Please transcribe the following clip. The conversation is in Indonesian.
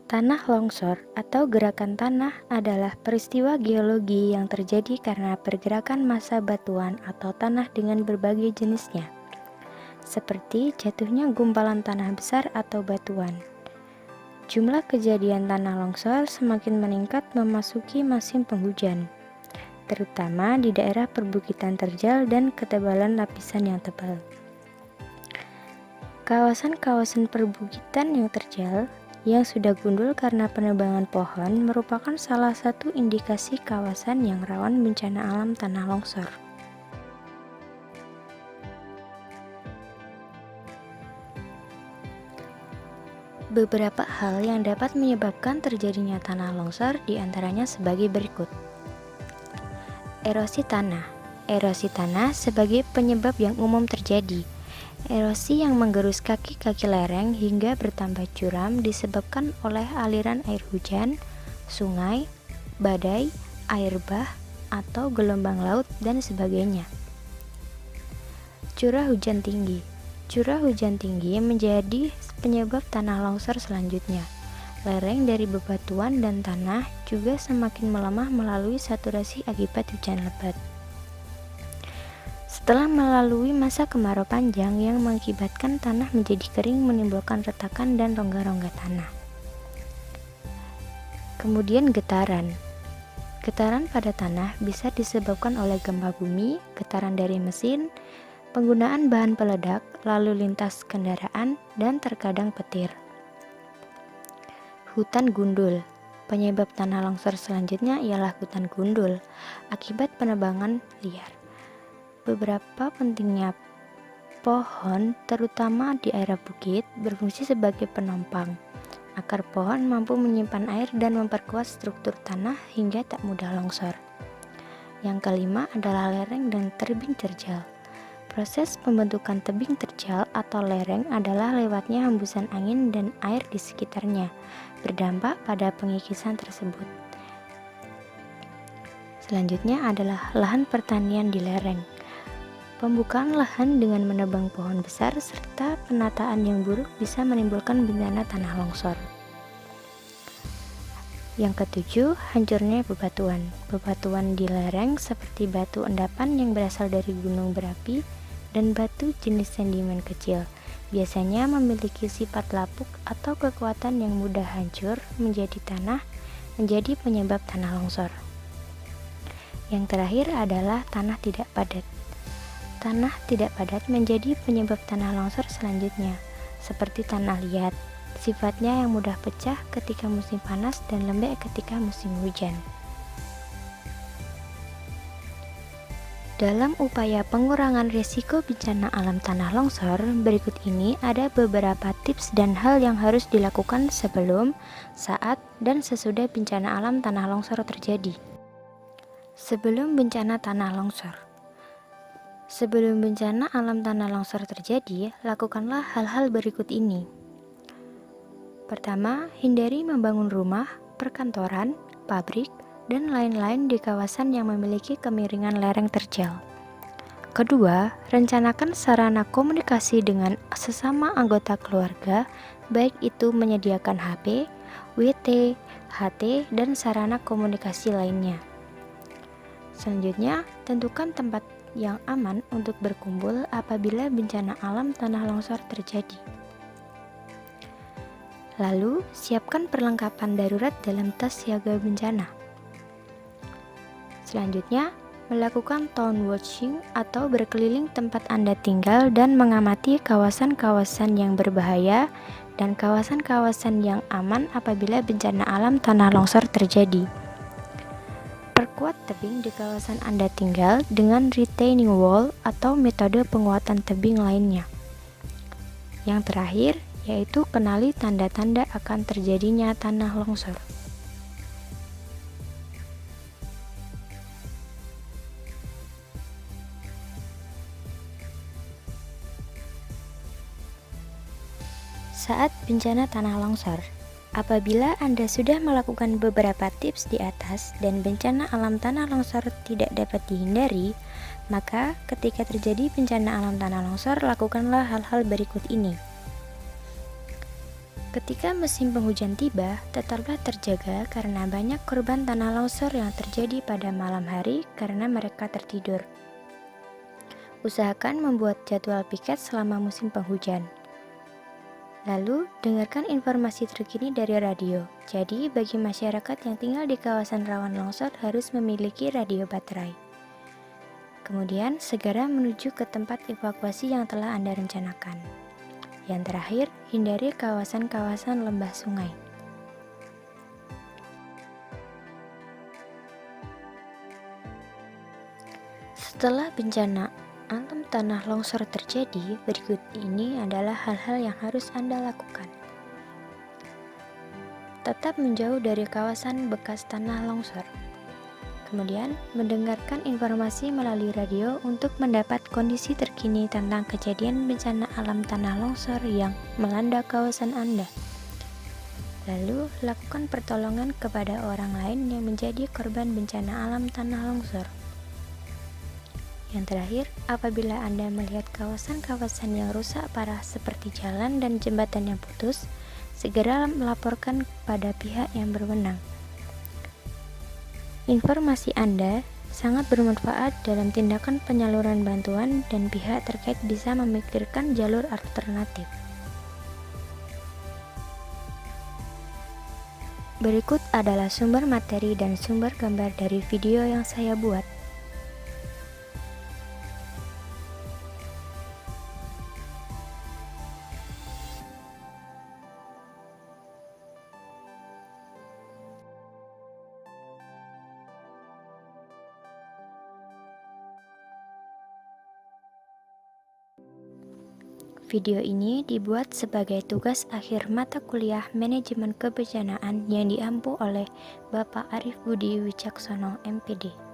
Tanah longsor atau gerakan tanah adalah peristiwa geologi yang terjadi karena pergerakan massa batuan atau tanah dengan berbagai jenisnya, seperti jatuhnya gumpalan tanah besar atau batuan. Jumlah kejadian tanah longsor semakin meningkat memasuki musim penghujan, terutama di daerah perbukitan terjal dan ketebalan lapisan yang tebal. Kawasan-kawasan perbukitan yang terjal yang sudah gundul karena penebangan pohon merupakan salah satu indikasi kawasan yang rawan bencana alam tanah longsor. Beberapa hal yang dapat menyebabkan terjadinya tanah longsor diantaranya sebagai berikut. Erosi tanah. Erosi tanah sebagai penyebab yang umum terjadi. Erosi yang menggerus kaki-kaki lereng hingga bertambah curam disebabkan oleh aliran air hujan, sungai, badai, air bah, atau gelombang laut dan sebagainya. Curah hujan tinggi. Curah hujan tinggi menjadi penyebab tanah longsor selanjutnya. Lereng dari bebatuan dan tanah juga semakin melemah melalui saturasi akibat hujan lebat. Setelah melalui masa kemarau panjang yang mengakibatkan tanah menjadi kering menimbulkan retakan dan rongga-rongga tanah. Kemudian getaran. Getaran pada tanah bisa disebabkan oleh gempa bumi, getaran dari mesin, penggunaan bahan peledak, lalu lintas kendaraan, dan terkadang petir. Hutan gundul. Penyebab tanah longsor selanjutnya ialah hutan gundul akibat penebangan liar. Beberapa pentingnya pohon, terutama di area bukit, berfungsi sebagai penopang. Akar pohon mampu menyimpan air dan memperkuat struktur tanah hingga tak mudah longsor. Yang kelima adalah lereng dan tebing terjal. Proses pembentukan tebing terjal atau lereng adalah lewatnya hembusan angin dan air di sekitarnya, berdampak pada pengikisan tersebut. Selanjutnya adalah lahan pertanian di lereng. Pembukaan lahan dengan menebang pohon besar serta penataan yang buruk bisa menimbulkan bencana tanah longsor. Yang ketujuh, hancurnya bebatuan. Bebatuan di lereng seperti batu endapan yang berasal dari gunung berapi dan batu jenis sedimen kecil biasanya memiliki sifat lapuk atau kekuatan yang mudah hancur menjadi penyebab tanah longsor. Yang terakhir adalah tanah tidak padat. Tanah tidak padat menjadi penyebab tanah longsor selanjutnya, seperti tanah liat, sifatnya yang mudah pecah ketika musim panas dan lembek ketika musim hujan. Dalam upaya pengurangan risiko bencana alam tanah longsor, berikut ini ada beberapa tips dan hal yang harus dilakukan sebelum, saat, dan sesudah bencana alam tanah longsor terjadi. Sebelum bencana tanah longsor. Sebelum bencana alam tanah longsor terjadi, lakukanlah hal-hal berikut ini. Pertama, hindari membangun rumah, perkantoran, pabrik, dan lain-lain di kawasan yang memiliki kemiringan lereng terjal. Kedua, rencanakan sarana komunikasi dengan sesama anggota keluarga, baik itu menyediakan HP, WT, HT, dan sarana komunikasi lainnya. Selanjutnya, tentukan tempat yang aman untuk berkumpul apabila bencana alam tanah longsor terjadi. Lalu, siapkan perlengkapan darurat dalam tas siaga bencana. Selanjutnya, melakukan town watching atau berkeliling tempat Anda tinggal dan mengamati kawasan-kawasan yang berbahaya dan kawasan-kawasan yang aman apabila bencana alam tanah longsor terjadi. Perkuat tebing di kawasan Anda tinggal dengan retaining wall atau metode penguatan tebing lainnya. Yang terakhir, yaitu kenali tanda-tanda akan terjadinya tanah longsor. Saat bencana tanah longsor. Apabila Anda sudah melakukan beberapa tips di atas dan bencana alam tanah longsor tidak dapat dihindari, maka ketika terjadi bencana alam tanah longsor, lakukanlah hal-hal berikut ini. Ketika musim penghujan tiba, tetaplah terjaga karena banyak korban tanah longsor yang terjadi pada malam hari karena mereka tertidur. Usahakan membuat jadwal piket selama musim penghujan. Lalu, dengarkan informasi terkini dari radio. Jadi, bagi masyarakat yang tinggal di kawasan rawan longsor harus memiliki radio baterai. Kemudian, segera menuju ke tempat evakuasi yang telah Anda rencanakan. Yang terakhir, hindari kawasan-kawasan lembah sungai. Setelah bencana alam tanah longsor terjadi, berikut ini adalah hal-hal yang harus Anda lakukan. Tetap menjauh dari kawasan bekas tanah longsor. Kemudian, mendengarkan informasi melalui radio untuk mendapat kondisi terkini tentang kejadian bencana alam tanah longsor yang melanda kawasan Anda. Lalu, lakukan pertolongan kepada orang lain yang menjadi korban bencana alam tanah longsor. Yang terakhir, apabila Anda melihat kawasan-kawasan yang rusak parah seperti jalan dan jembatan yang putus, segera melaporkan kepada pihak yang berwenang. Informasi Anda sangat bermanfaat dalam tindakan penyaluran bantuan dan pihak terkait bisa memikirkan jalur alternatif. Berikut adalah sumber materi dan sumber gambar dari video yang saya buat. Video ini dibuat sebagai tugas akhir mata kuliah Manajemen Kebencanaan yang diampu oleh Bapak Arif Budi Wicaksono, MPD.